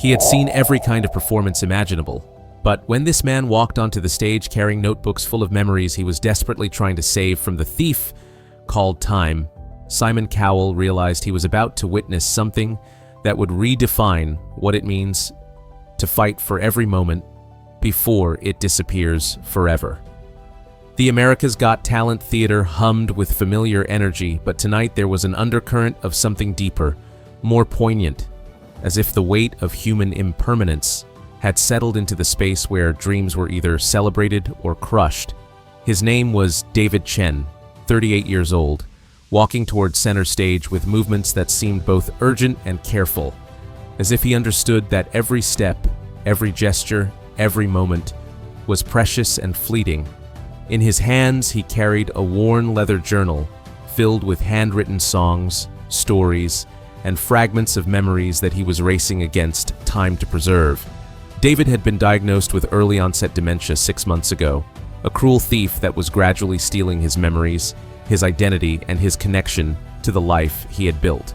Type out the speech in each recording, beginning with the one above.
He had seen every kind of performance imaginable. But when this man walked onto the stage carrying notebooks full of memories he was desperately trying to save from the thief called time, Simon Cowell realized he was about to witness something that would redefine what it means to fight for every moment before it disappears forever. The America's Got Talent theater hummed with familiar energy, but tonight there was an undercurrent of something deeper, more poignant, as if the weight of human impermanence had settled into the space where dreams were either celebrated or crushed. His name was David Chen, 38 years old, walking toward center stage with movements that seemed both urgent and careful, as if he understood that every step, every gesture, every moment was precious and fleeting. In his hands, he carried a worn leather journal filled with handwritten songs, stories, and fragments of memories that he was racing against time to preserve. David had been diagnosed with early-onset dementia 6 months ago, a cruel thief that was gradually stealing his memories, his identity, and his connection to the life he had built.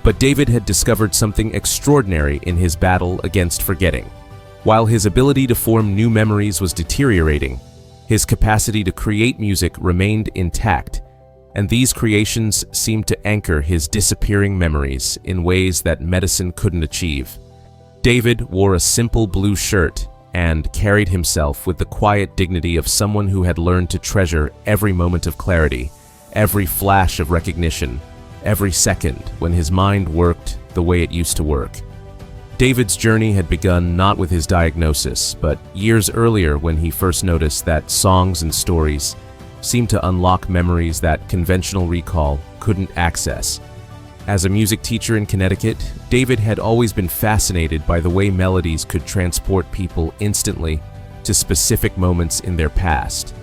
But David had discovered something extraordinary in his battle against forgetting. While his ability to form new memories was deteriorating, his capacity to create music remained intact, and these creations seemed to anchor his disappearing memories in ways that medicine couldn't achieve. David wore a simple blue shirt and carried himself with the quiet dignity of someone who had learned to treasure every moment of clarity, every flash of recognition, every second when his mind worked the way it used to work. David's journey had begun not with his diagnosis, but years earlier when he first noticed that songs and stories seemed to unlock memories that conventional recall couldn't access. As a music teacher in Connecticut, David had always been fascinated by the way melodies could transport people instantly to specific moments in their past.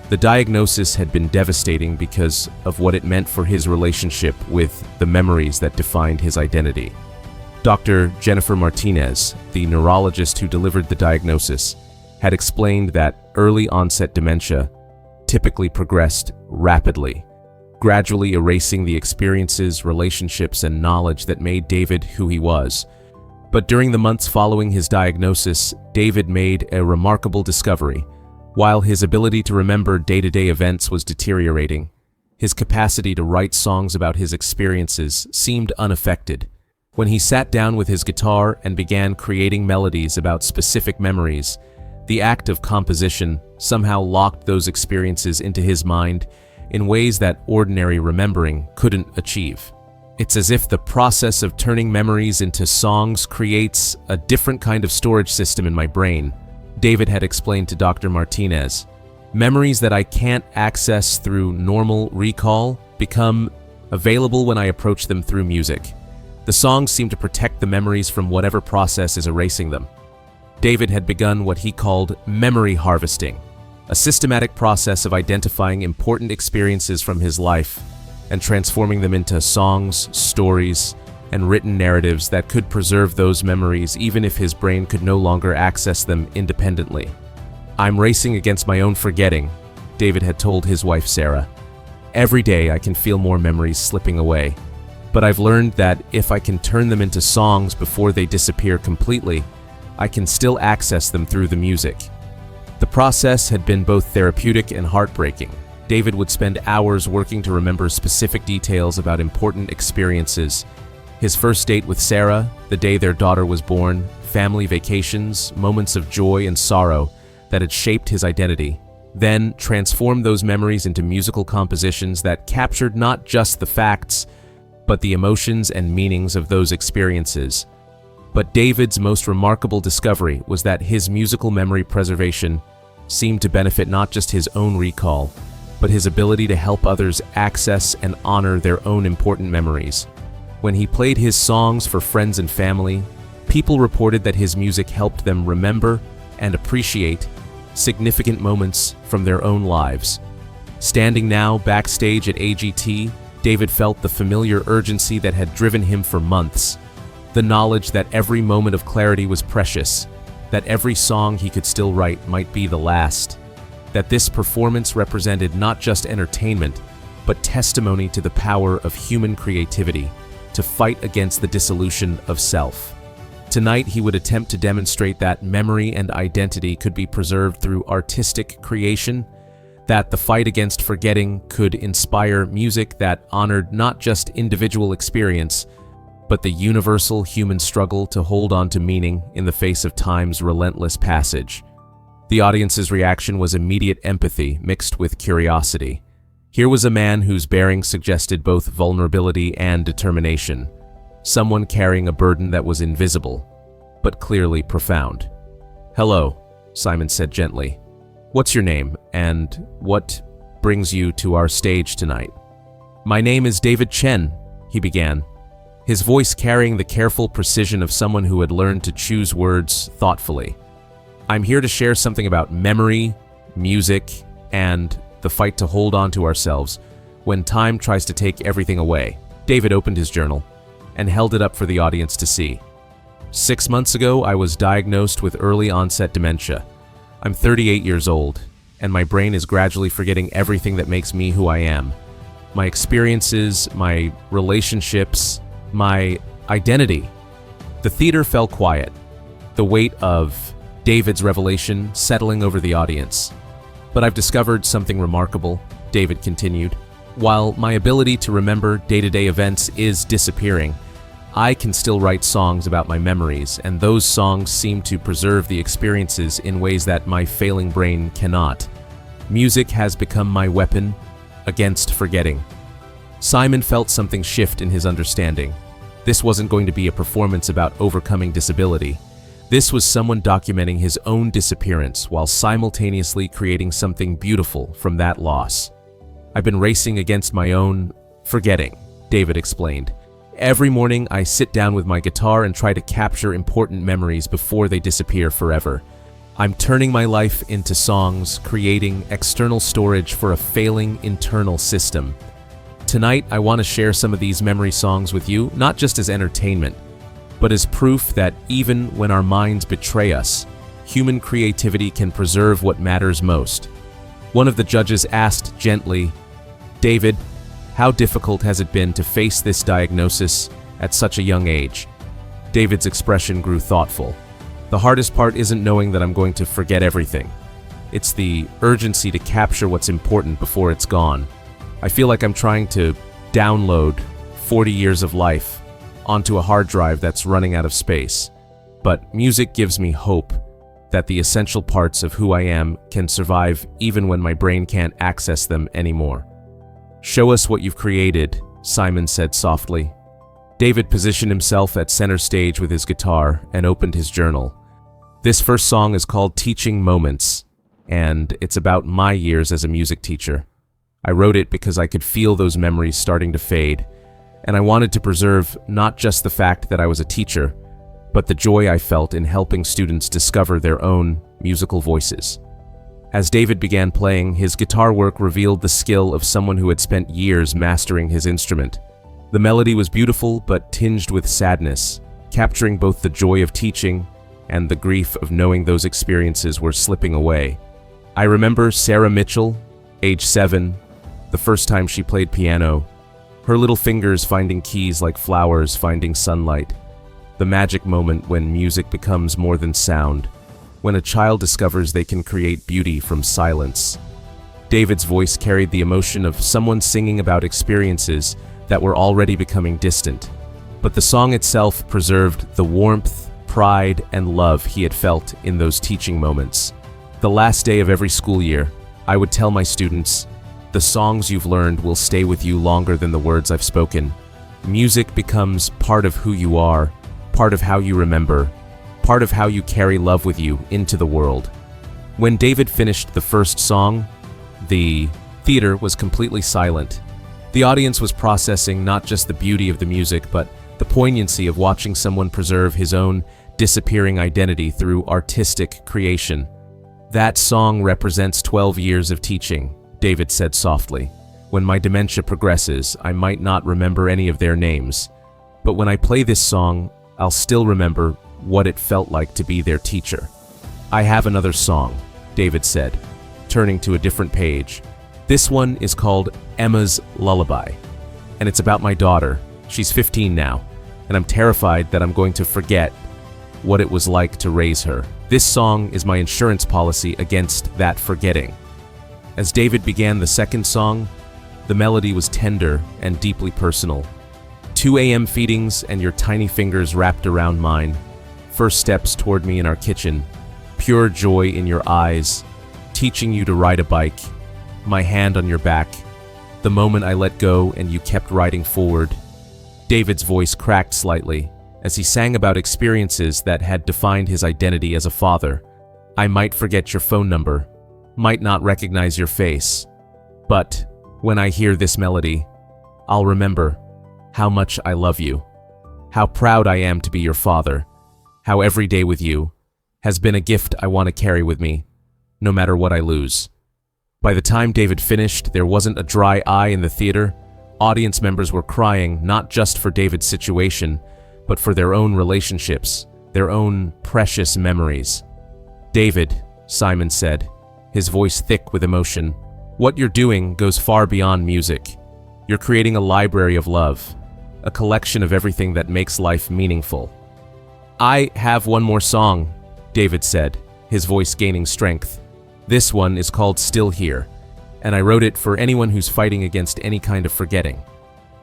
The diagnosis had been devastating because of what it meant for his relationship with the memories that defined his identity. Dr. Jennifer Martinez, the neurologist who delivered the diagnosis, had explained that early-onset dementia typically progressed rapidly, gradually erasing the experiences, relationships, and knowledge that made David who he was. But during the months following his diagnosis, David made a remarkable discovery. While his ability to remember day-to-day events was deteriorating, his capacity to write songs about his experiences seemed unaffected. When he sat down with his guitar and began creating melodies about specific memories, the act of composition somehow locked those experiences into his mind in ways that ordinary remembering couldn't achieve. It's as if the process of turning memories into songs creates a different kind of storage system in my brain, David had explained to Dr. Martinez. Memories that I can't access through normal recall become available when I approach them through music. The songs seem to protect the memories from whatever process is erasing them. David had begun what he called memory harvesting, a systematic process of identifying important experiences from his life and transforming them into songs, stories, and written narratives that could preserve those memories even if his brain could no longer access them independently. "I'm racing against my own forgetting," David had told his wife Sarah. "Every day I can feel more memories slipping away. But I've learned that if I can turn them into songs before they disappear completely, I can still access them through the music." The process had been both therapeutic and heartbreaking. David would spend hours working to remember specific details about important experiences. His first date with Sarah, the day their daughter was born, family vacations, moments of joy and sorrow that had shaped his identity. Then transformed those memories into musical compositions that captured not just the facts, but the emotions and meanings of those experiences. But David's most remarkable discovery was that his musical memory preservation seemed to benefit not just his own recall, but his ability to help others access and honor their own important memories. When he played his songs for friends and family, people reported that his music helped them remember and appreciate significant moments from their own lives. Standing now backstage at AGT, David felt the familiar urgency that had driven him for months. The knowledge that every moment of clarity was precious, that every song he could still write might be the last, that this performance represented not just entertainment, but testimony to the power of human creativity to fight against the dissolution of self. Tonight, he would attempt to demonstrate that memory and identity could be preserved through artistic creation, that the fight against forgetting could inspire music that honored not just individual experience, but the universal human struggle to hold on to meaning in the face of time's relentless passage. The audience's reaction was immediate empathy mixed with curiosity. Here was a man whose bearing suggested both vulnerability and determination, someone carrying a burden that was invisible, but clearly profound. "Hello," Simon said gently. "What's your name, and what brings you to our stage tonight?" "My name is David Chen," he began, his voice carrying the careful precision of someone who had learned to choose words thoughtfully. "I'm here to share something about memory, music, and the fight to hold on to ourselves when time tries to take everything away." David opened his journal and held it up for the audience to see. "6 months ago, I was diagnosed with early-onset dementia. I'm 38 years old, and my brain is gradually forgetting everything that makes me who I am. My experiences, my relationships, my identity." The theater fell quiet, the weight of David's revelation settling over the audience. "But I've discovered something remarkable," David continued. "While my ability to remember day-to-day events is disappearing, I can still write songs about my memories, and those songs seem to preserve the experiences in ways that my failing brain cannot. Music has become my weapon against forgetting." Simon felt something shift in his understanding. This wasn't going to be a performance about overcoming disability. This was someone documenting his own disappearance while simultaneously creating something beautiful from that loss. "I've been racing against my own forgetting," David explained. "Every morning I sit down with my guitar and try to capture important memories before they disappear forever. I'm turning my life into songs, creating external storage for a failing internal system. Tonight I want to share some of these memory songs with you, not just as entertainment, but as proof that even when our minds betray us, human creativity can preserve what matters most." One of the judges asked gently, "David, how difficult has it been to face this diagnosis at such a young age?" David's expression grew thoughtful. "The hardest part isn't knowing that I'm going to forget everything. It's the urgency to capture what's important before it's gone. I feel like I'm trying to download 40 years of life onto a hard drive that's running out of space. But music gives me hope that the essential parts of who I am can survive even when my brain can't access them anymore." "Show us what you've created," Simon said softly. David positioned himself at center stage with his guitar and opened his journal. "This first song is called Teaching Moments, and it's about my years as a music teacher. I wrote it because I could feel those memories starting to fade, and I wanted to preserve not just the fact that I was a teacher, but the joy I felt in helping students discover their own musical voices." As David began playing, his guitar work revealed the skill of someone who had spent years mastering his instrument. The melody was beautiful but tinged with sadness, capturing both the joy of teaching and the grief of knowing those experiences were slipping away. "I remember Sarah Mitchell, age 7, the first time she played piano, her little fingers finding keys like flowers finding sunlight. The magic moment when music becomes more than sound, when a child discovers they can create beauty from silence." David's voice carried the emotion of someone singing about experiences that were already becoming distant, but the song itself preserved the warmth, pride, and love he had felt in those teaching moments. "The last day of every school year, I would tell my students, the songs you've learned will stay with you longer than the words I've spoken. Music becomes part of who you are, part of how you remember, part of how you carry love with you into the world." When David finished the first song, the theater was completely silent. The audience was processing not just the beauty of the music, but the poignancy of watching someone preserve his own disappearing identity through artistic creation. "That song represents 12 years of teaching," David said softly. "When my dementia progresses, I might not remember any of their names, but when I play this song, I'll still remember what it felt like to be their teacher." "I have another song," David said, turning to a different page. "This one is called Emma's Lullaby, and it's about my daughter. She's 15 now, and I'm terrified that I'm going to forget what it was like to raise her. This song is my insurance policy against that forgetting. As David began the second song, the melody was tender and deeply personal. 2 a.m. feedings and your tiny fingers wrapped around mine. First steps toward me in our kitchen. Pure joy in your eyes. Teaching you to ride a bike. My hand on your back. The moment I let go and you kept riding forward. David's voice cracked slightly as he sang about experiences that had defined his identity as a father. I might forget your phone number, might not recognize your face, but when I hear this melody, I'll remember how much I love you, how proud I am to be your father, how every day with you has been a gift I want to carry with me, no matter what I lose. By the time David finished, there wasn't a dry eye in the theater. Audience members were crying not just for David's situation, but for their own relationships, their own precious memories. David, Simon said, his voice thick with emotion, what you're doing goes far beyond music. You're creating a library of love, a collection of everything that makes life meaningful. I have one more song, David said, his voice gaining strength. This one is called Still Here, and I wrote it for anyone who's fighting against any kind of forgetting.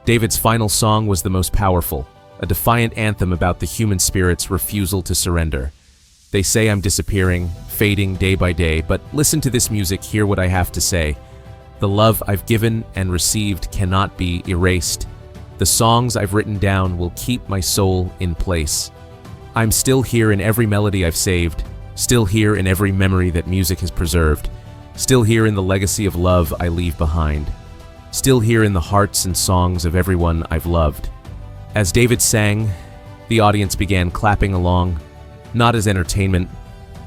David's final song was the most powerful, a defiant anthem about the human spirit's refusal to surrender. They say I'm disappearing, fading day by day, but listen to this music, hear what I have to say. The love I've given and received cannot be erased. The songs I've written down will keep my soul in place. I'm still here in every melody I've saved, still here in every memory that music has preserved, still here in the legacy of love I leave behind, still here in the hearts and songs of everyone I've loved. As David sang, the audience began clapping along, not as entertainment,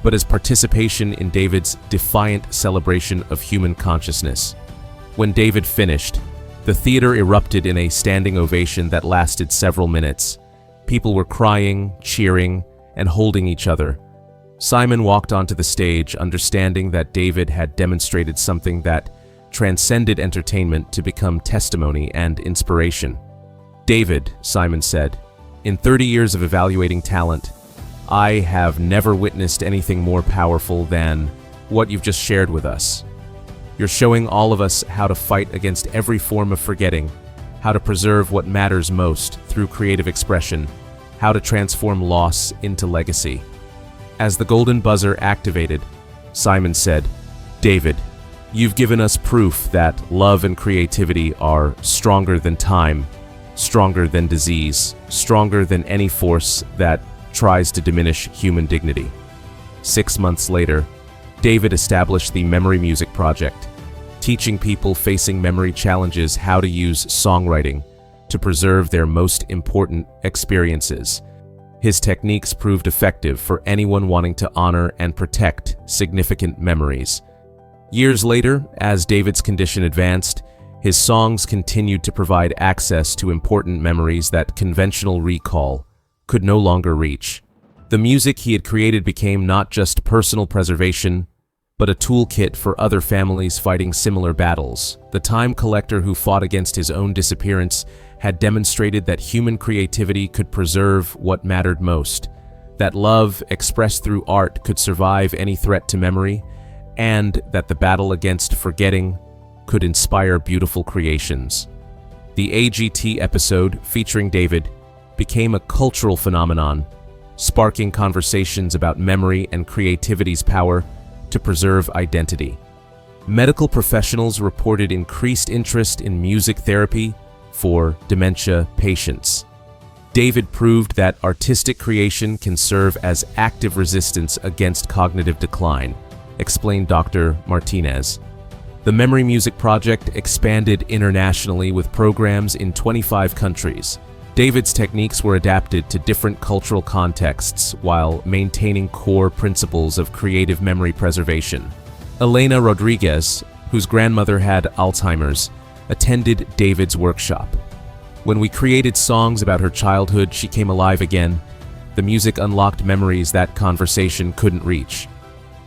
but as participation in David's defiant celebration of human consciousness. When David finished, the theater erupted in a standing ovation that lasted several minutes. People were crying, cheering, and holding each other. Simon walked onto the stage, understanding that David had demonstrated something that transcended entertainment to become testimony and inspiration. David, Simon said, in 30 years of evaluating talent, I have never witnessed anything more powerful than what you've just shared with us. You're showing all of us how to fight against every form of forgetting, how to preserve what matters most through creative expression, how to transform loss into legacy. As the golden buzzer activated, Simon said, David, you've given us proof that love and creativity are stronger than time, stronger than disease, stronger than any force that tries to diminish human dignity. 6 months later, David established the Memory Music Project, teaching people facing memory challenges how to use songwriting to preserve their most important experiences. His techniques proved effective for anyone wanting to honor and protect significant memories. Years later, as David's condition advanced, his songs continued to provide access to important memories that conventional recall could no longer reach. The music he had created became not just personal preservation, but a toolkit for other families fighting similar battles. The time collector who fought against his own disappearance had demonstrated that human creativity could preserve what mattered most, that love expressed through art could survive any threat to memory, and that the battle against forgetting could inspire beautiful creations. The AGT episode featuring David became a cultural phenomenon, sparking conversations about memory and creativity's power to preserve identity. Medical professionals reported increased interest in music therapy for dementia patients. David proved that artistic creation can serve as active resistance against cognitive decline, explained Dr. Martinez. The Memory Music Project expanded internationally with programs in 25 countries. David's techniques were adapted to different cultural contexts while maintaining core principles of creative memory preservation. Elena Rodriguez, whose grandmother had Alzheimer's, attended David's workshop. When we created songs about her childhood, she came alive again. The music unlocked memories that conversation couldn't reach.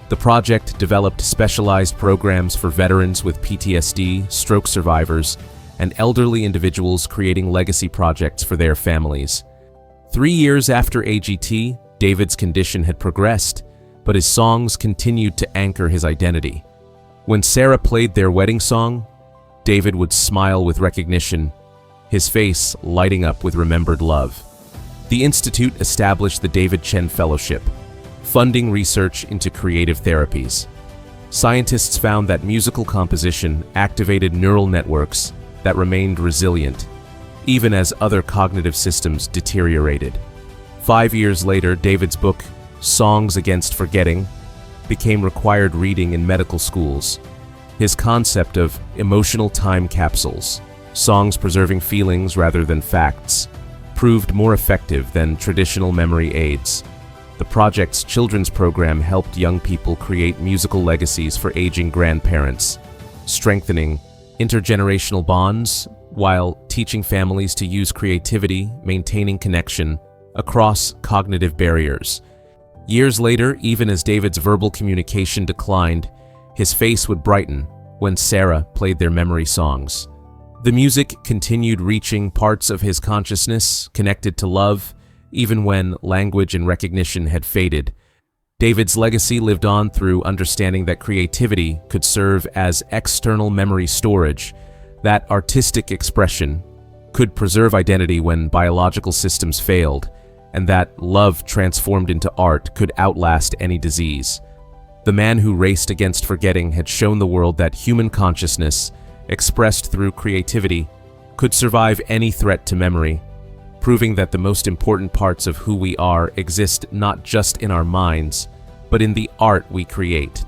The project developed specialized programs for veterans with PTSD, stroke survivors, and elderly individuals creating legacy projects for their families. 3 years after AGT, David's condition had progressed, but his songs continued to anchor his identity. When Sarah played their wedding song, David would smile with recognition, his face lighting up with remembered love. The Institute established the David Chen Fellowship, funding research into creative therapies. Scientists found that musical composition activated neural networks that remained resilient, even as other cognitive systems deteriorated. 5 years later, David's book, Songs Against Forgetting, became required reading in medical schools. His concept of emotional time capsules, songs preserving feelings rather than facts, proved more effective than traditional memory aids. The project's children's program helped young people create musical legacies for aging grandparents, strengthening intergenerational bonds while teaching families to use creativity, maintaining connection across cognitive barriers. Years later, even as David's verbal communication declined, his face would brighten when Sarah played their memory songs. The music continued reaching parts of his consciousness connected to love, even when language and recognition had faded. David's legacy lived on through understanding that creativity could serve as external memory storage, that artistic expression could preserve identity when biological systems failed, and that love transformed into art could outlast any disease. The man who raced against forgetting had shown the world that human consciousness, expressed through creativity, could survive any threat to memory, proving that the most important parts of who we are exist not just in our minds, but in the art we create.